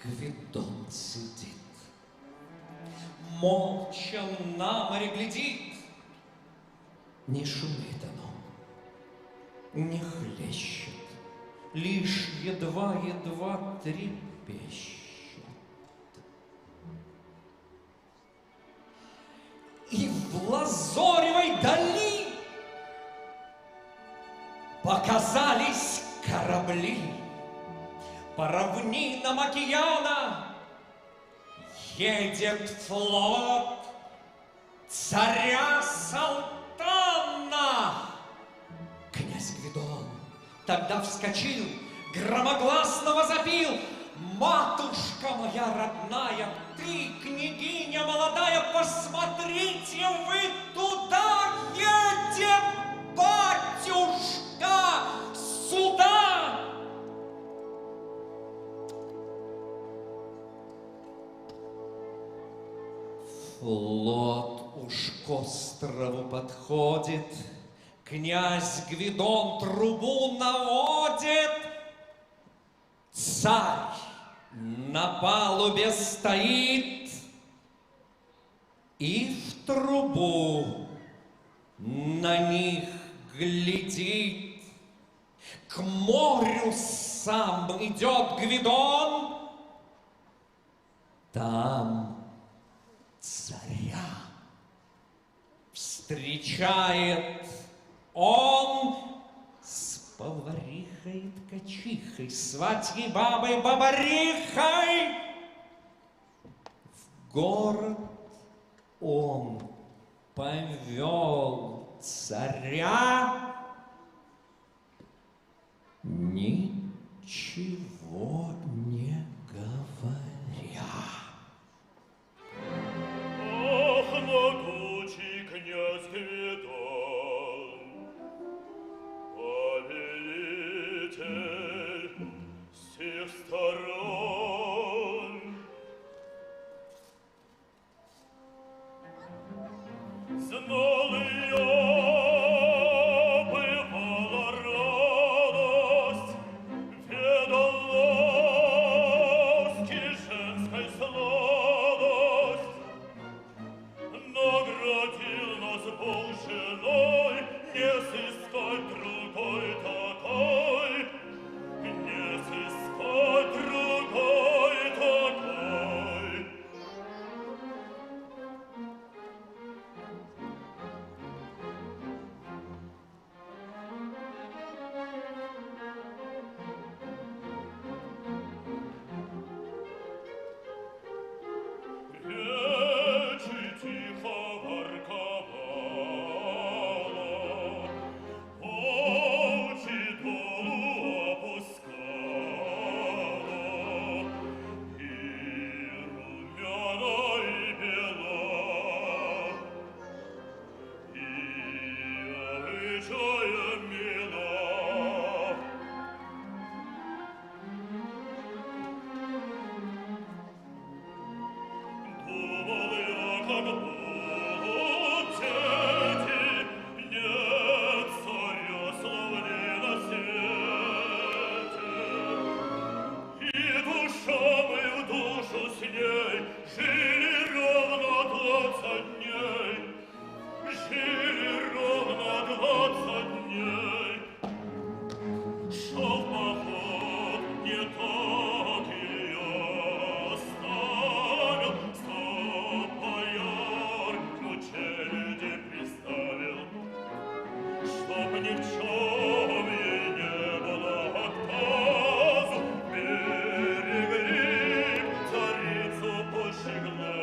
Гвидон сидит, молча на море глядит. Не шумит оно, не хлещет, лишь едва-едва трепещет. И в лазоревой дали показались корабли. По равнинам океана едет флот царя Салтана. Князь Гвидон тогда вскочил, громогласно возопил: матушка моя родная, ты, княгиня молодая, посмотрите вы туда, едет батюшка сюда. Флот уж к острову подходит, князь Гвидон трубу наводит. Царь на палубе стоит и в трубу на них глядит. К морю сам идет Гвидон, там царя встречает он с поварихой-ткачихой, сватьей бабой-бабарихой. В город он повел царя, ничего не говоря. Ох, могучий князь Гвидон, повелитель всех сторон, знал я, бывала радость, ведал ласки женской сладость. Наградил нас Бог женой, не сыскать другой такой, не сыскать другой такой. Речи тихо ворковала, очи долу опускала, и румяна, и бела, и обычаем мила. Думал я, как будут дети, нет царя славней на свете. И душа мы в душу с ней жили ровно 20 дней, жили ровно 20 дней. Шел в поход, не так ее оставил, стоп, бояр, к челяди приставил, чтоб ни в чем ей не было отказу, берегли царицу пощегла.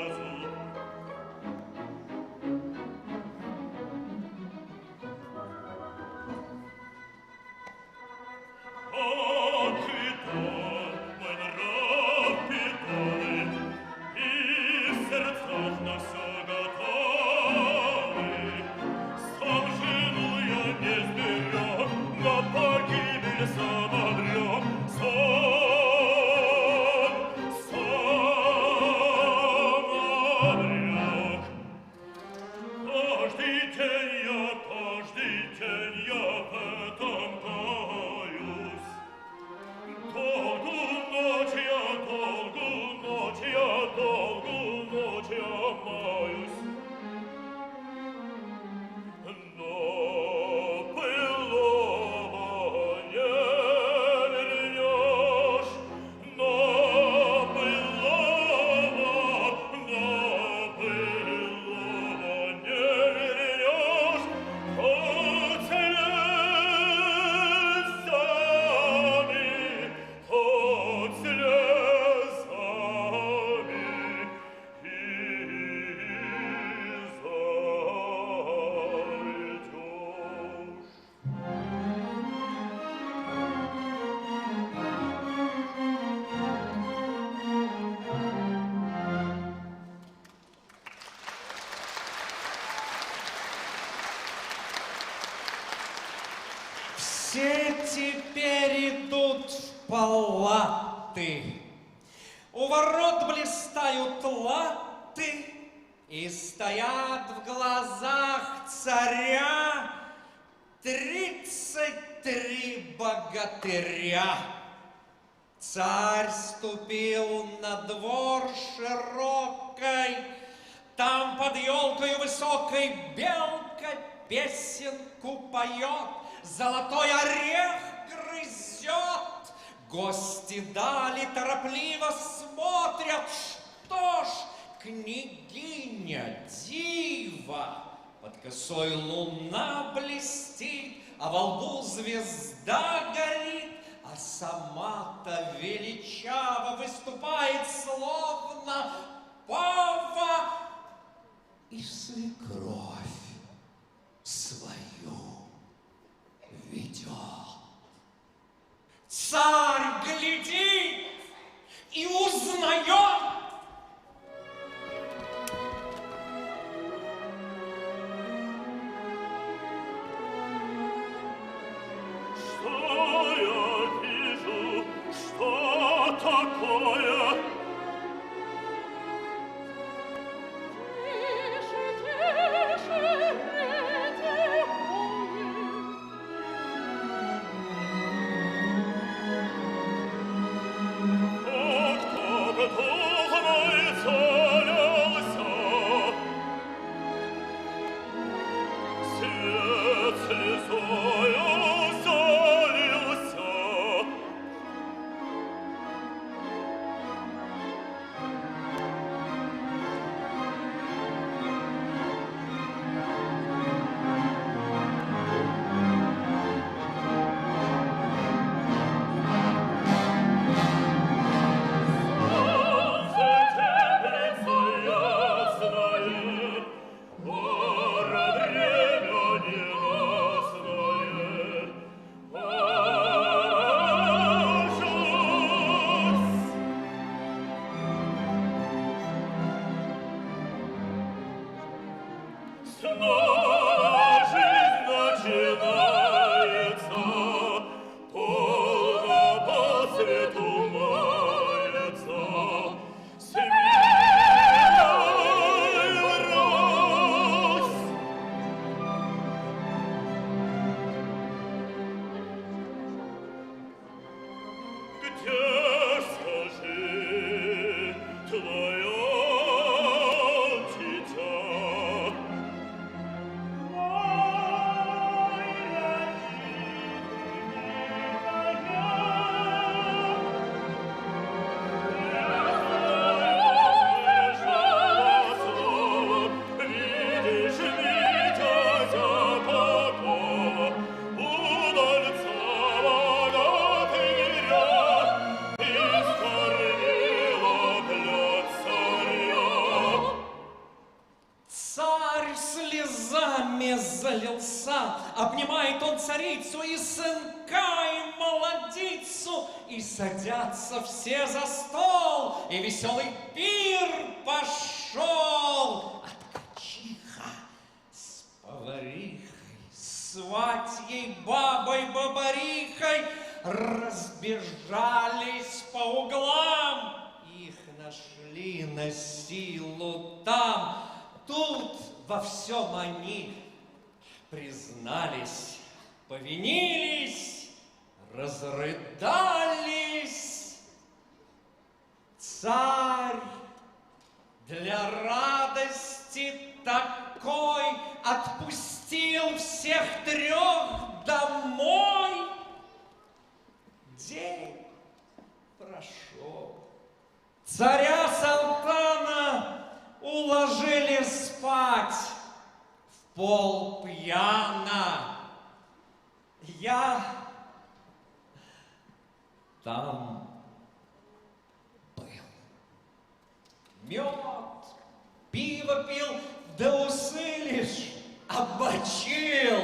теперь идут в палаты. У ворот блистают латы, и стоят в глазах царя 33 богатыря. Царь ступил на двор широкой, там под елкой высокой белка песенку поет, золотой орех грызет. Гости дали торопливо смотрят, что ж, княгиня дива. Под косой луна блестит, а во лбу звезда горит, а сама-то величаво выступает, словно пава, и свекровь свою ведет. Царь глядит и узнает. Что я вижу, что такое? Тише, тише, не Как-то готовый целился, свет слезою залился. Снова жизнь начинается, полно по свету мается, смелой врозь. Где, скажи, твое дитя? Видишь ли, дядя, какого удальца богатыря из Корнила для царя? Царь слезами залился, обнимает он царицу и сынка, и молодицу, и садятся все за стол, и веселый пир пошел. А ткачиха с поварихой, сватьей, бабой, бабарихой разбежались по углам. Их нашли на силу там. Тут во всем они признались, повинились, разрыдались. Царь для радости такой отпустил всех трех домой. День прошел. Царя Салтана уложили спать в пол пьяно. Я там был. Мед, пиво пил, да усы лишь обмочил.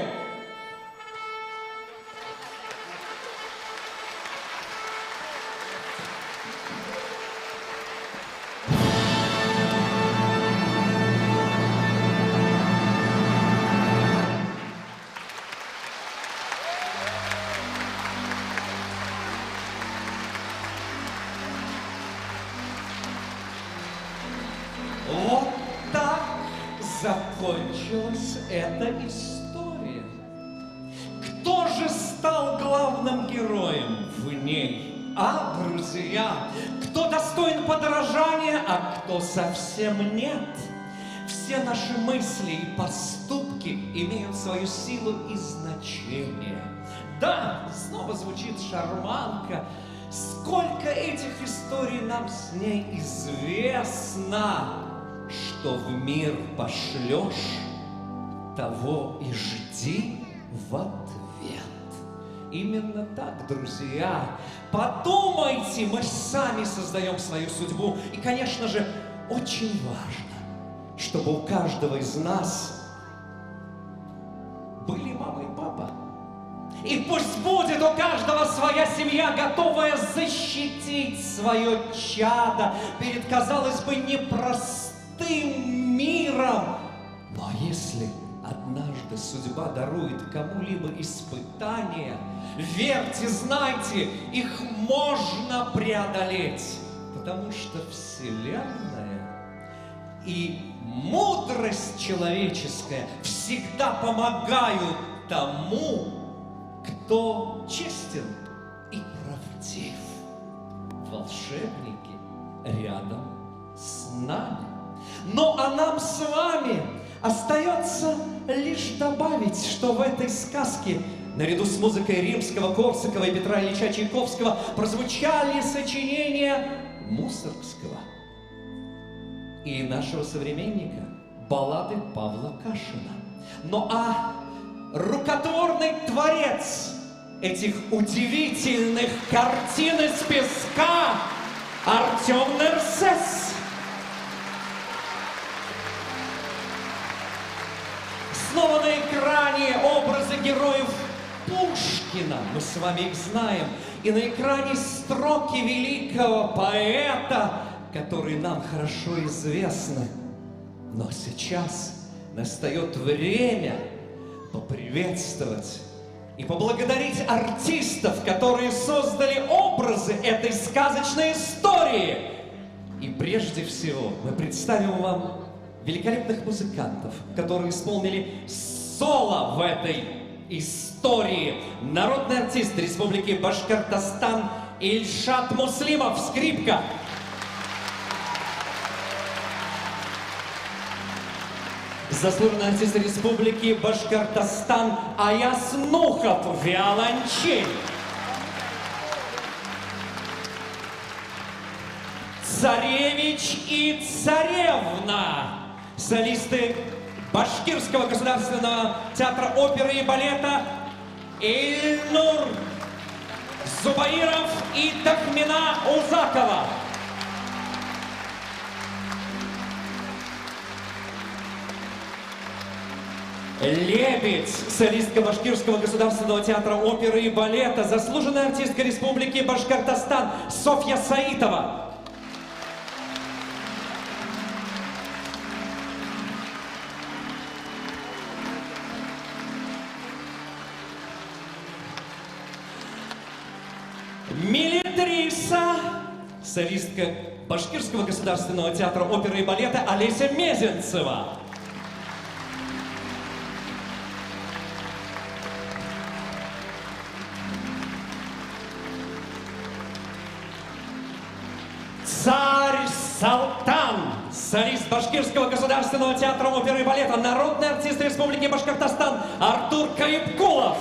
закончилась эта история? Кто же стал главным героем в ней? А, друзья, кто достоин подражания, а кто совсем нет? Все наши мысли и поступки имеют свою силу и значение. Да, снова звучит шарманка. Сколько этих историй нам с ней известно, что в мир пошлешь, того и жди в ответ. Именно так, друзья. Подумайте, мы сами создаем свою судьбу. И, конечно же, очень важно, чтобы у каждого из нас были мама и папа. И пусть будет у каждого своя семья, готовая защитить свое чадо перед, казалось бы, непростым миром. Но если однажды судьба дарует кому-либо испытания, верьте, знайте, их можно преодолеть, потому что Вселенная и мудрость человеческая всегда помогают тому, кто честен и правдив. Волшебники рядом с нами. Ну а нам с вами остается лишь добавить, что в этой сказке наряду с музыкой Римского-Корсакова и Петра Ильича Чайковского прозвучали сочинения Мусоргского и нашего современника баллады Павла Кашина. Ну а рукотворный творец этих удивительных картин из песка Артем Нерсес. Снова на экране образы героев Пушкина. Мы с вами их знаем. И на экране строки великого поэта, которые нам хорошо известны. Но сейчас настает время поприветствовать и поблагодарить артистов, которые создали образы этой сказочной истории. И прежде всего мы представим вам великолепных музыкантов, которые исполнили соло в этой истории. Народный артист Республики Башкортостан Ильшат Муслимов, скрипка. Заслуженный артист Республики Башкортостан Аяс Нухов, виолончель. Царевич и царевна, солисты Башкирского государственного театра оперы и балета Ильнур Зубаиров и Тахмина Узакова. Лебедь, солистка Башкирского государственного театра оперы и балета, заслуженная артистка Республики Башкортостан Софья Саитова. Милитриса, солистка Башкирского государственного театра оперы и балета Олеся Мезенцева. Царь-Салтан, солист Башкирского государственного театра оперы и балета, народный артист Республики Башкортостан Артур Каипкулов.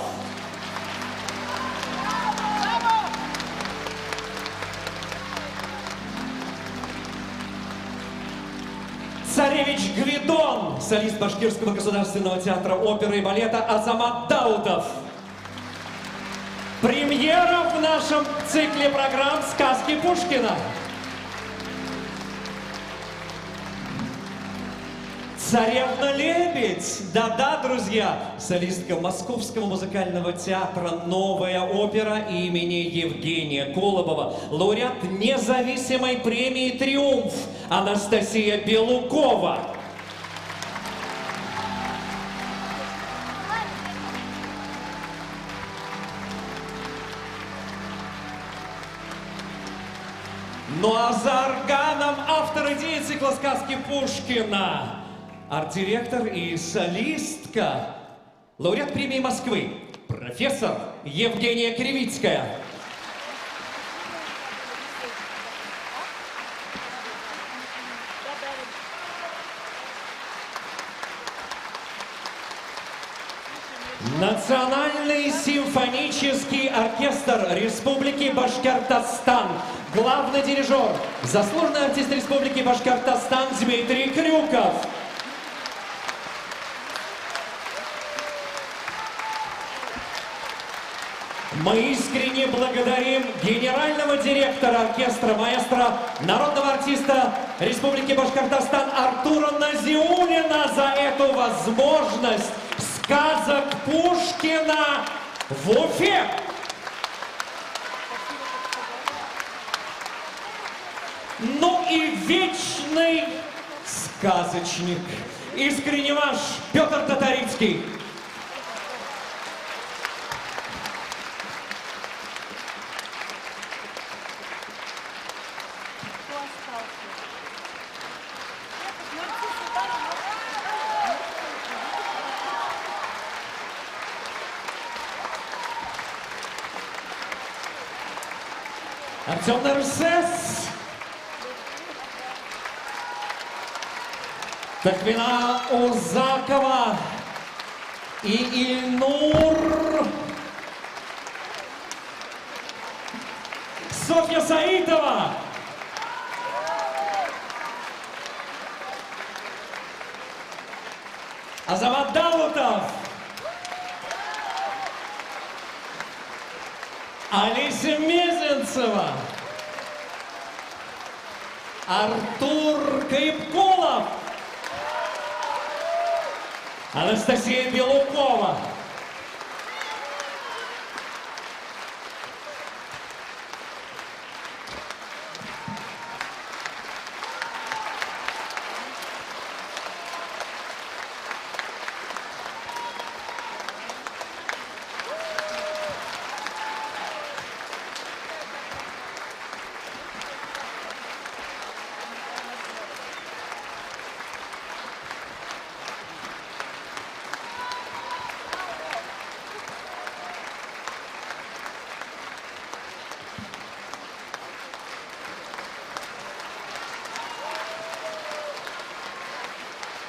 Царевич Гвидон, солист Башкирского государственного театра оперы и балета Азамат Даутов. Премьера в нашем цикле программ «Сказки Пушкина». Царевна-лебедь, да-да, друзья, солистка Московского музыкального театра «Новая опера» имени Евгения Колобова, лауреат независимой премии «Триумф» Анастасия Белукова. Ну а за органом автор идеи цикла «Сказки Пушкина» арт-директор и солистка, лауреат премии Москвы, профессор Евгения Кривицкая. Национальный симфонический оркестр Республики Башкортостан. Главный дирижер, заслуженный артист Республики Башкортостан Дмитрий Крюков. Мы искренне благодарим генерального директора оркестра, маэстро, народного артиста Республики Башкортостан Артура Назиуллина за эту возможность сказок Пушкина в Уфе. Ну и вечный сказочник, искренне ваш Петр Татаринский. Артем Нарсес, Таквина Узакова и Ильнур, Софья Саидова, Азамат Даутов, Алиса Мезенцева, Артур Каипкулов, Анастасия Белукова.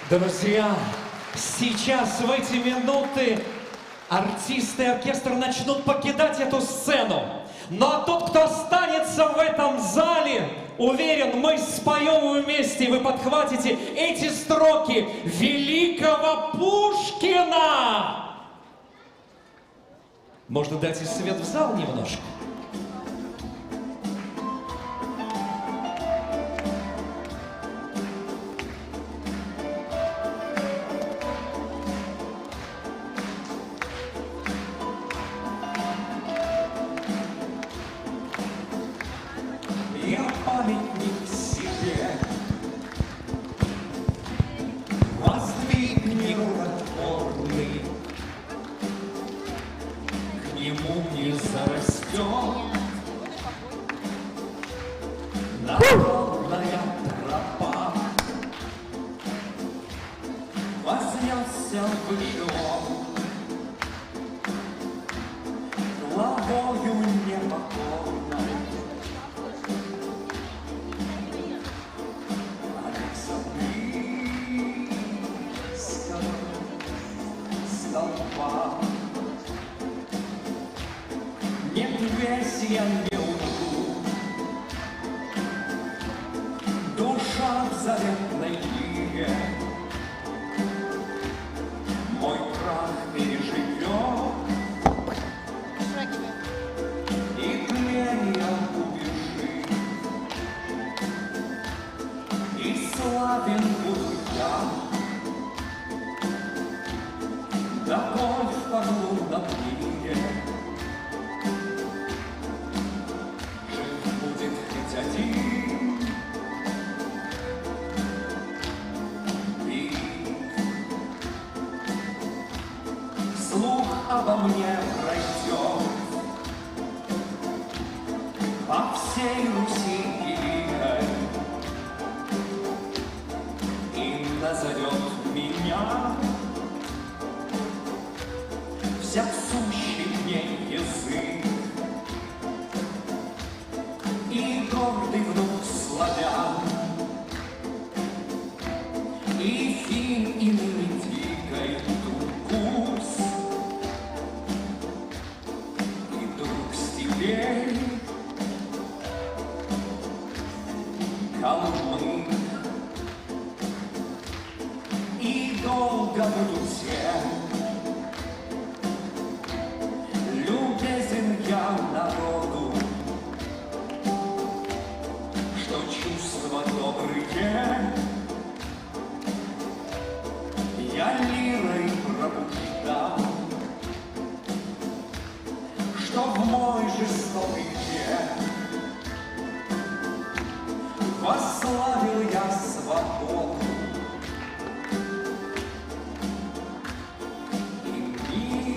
Друзья, сейчас в эти минуты артисты и оркестр начнут покидать эту сцену. Но тот, кто останется в этом зале, уверен, мы споем вместе, и вы подхватите эти строки великого Пушкина. Можно дать и свет в зал немножко. Я памятник себе воздвигни рукотворный, к нему не зарастет народная тропа. Вознесся выше он главою непокорной. Нет весь я не уйду, душа в заветной лиге, мой прах переживет, и тления убежит, и славен буду я, доколь впаду на книге. Жив будет хоть один вид. Слух обо мне пройдет по всей Руси великой и назовет холмы. И долго будут все любезен я народу, что чувства добрые я лирой пробуждал, что в мой жестокий век восславил я свободу и милость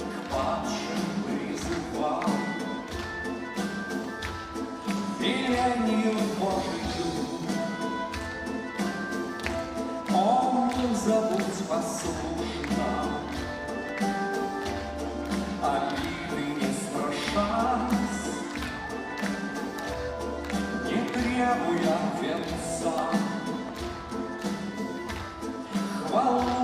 к падшим призывал, велению Божию он забудь послушно, обиды не страшась, не требуя венца, хвалу